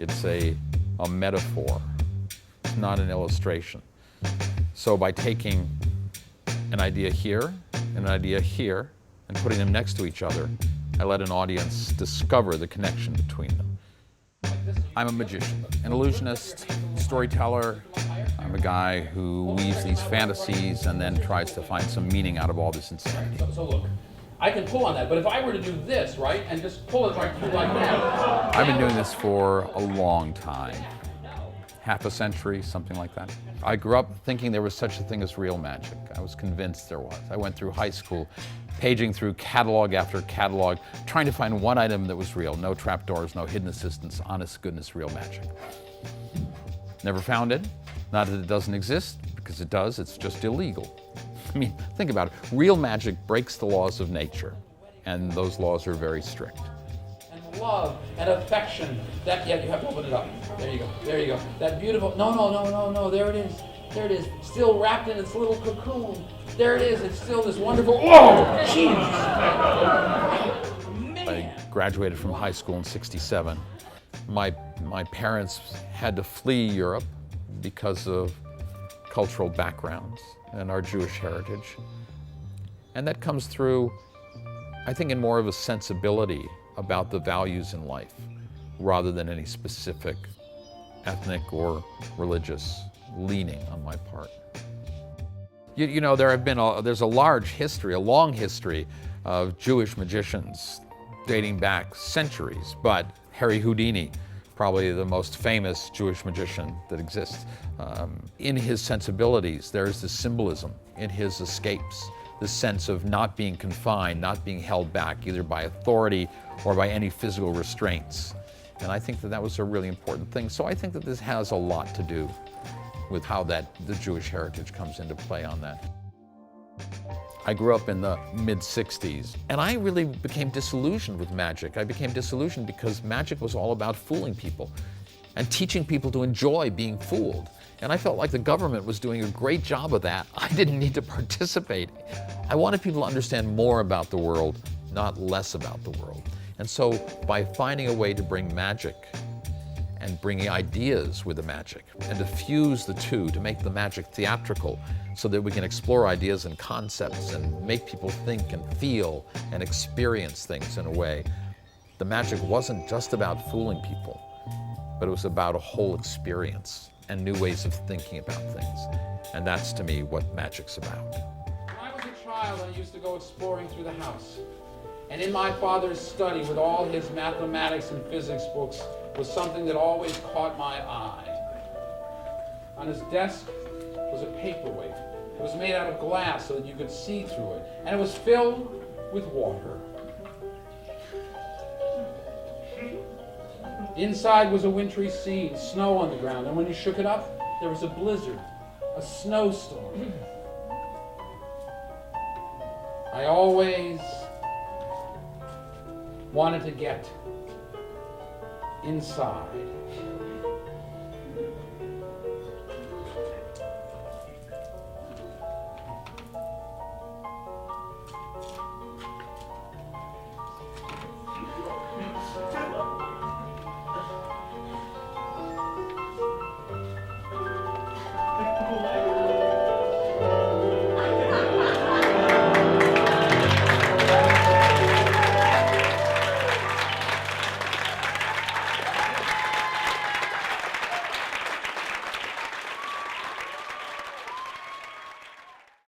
It's a metaphor, it's not an illustration. So by taking an idea here and an idea here and putting them next to each other, I let an audience discover the connection between them. I'm a magician, an illusionist, storyteller. I'm a guy who weaves these fantasies and then tries to find some meaning out of all this insanity. So look, I can pull on that, but if I were to do this, right, and just pull it right through like that. I've been doing this for a long time, half a century, something like that. I grew up thinking there was such a thing as real magic. I was convinced there was. I went through high school, paging through catalog after catalog, trying to find one item that was real. No trapdoors, no hidden assistants, honest goodness, real magic. Never found it. Not that it doesn't exist, because it does, it's just illegal. I mean, think about it. Real magic breaks the laws of nature, and those laws are very strict. And love and affection. That, yeah, you have to open it up. There you go. There you go. That beautiful. No. There it is. There it is. Still wrapped in its little cocoon. There it is. It's still this wonderful. Oh, jeez. I graduated from high school in '67. My parents had to flee Europe because of cultural backgrounds and our Jewish heritage. And that comes through, I think, in more of a sensibility about the values in life, rather than any specific ethnic or religious leaning on my part. You know, there's a large history, a long history of Jewish magicians dating back centuries, but Harry Houdini, probably the most famous Jewish magician that exists. In his sensibilities, there's this symbolism in his escapes, this sense of not being confined, not being held back, either by authority or by any physical restraints. And I think that was a really important thing. So I think that this has a lot to do with how the Jewish heritage comes into play on that. I grew up in the mid-'60s, and I really became disillusioned with magic. I became disillusioned because magic was all about fooling people and teaching people to enjoy being fooled. And I felt like the government was doing a great job of that. I didn't need to participate. I wanted people to understand more about the world, not less about the world. And so by finding a way to bring magic and bringing ideas with the magic and to fuse the two, to make the magic theatrical so that we can explore ideas and concepts and make people think and feel and experience things in a way. The magic wasn't just about fooling people, but it was about a whole experience and new ways of thinking about things. And that's, to me, what magic's about. When I was a child, I used to go exploring through the house. And in my father's study, with all his mathematics and physics books, was something that always caught my eye. On his desk was a paperweight. It was made out of glass so that you could see through it. And it was filled with water. Inside was a wintry scene, snow on the ground. And when you shook it up, there was a blizzard, a snowstorm. I always wanted to get inside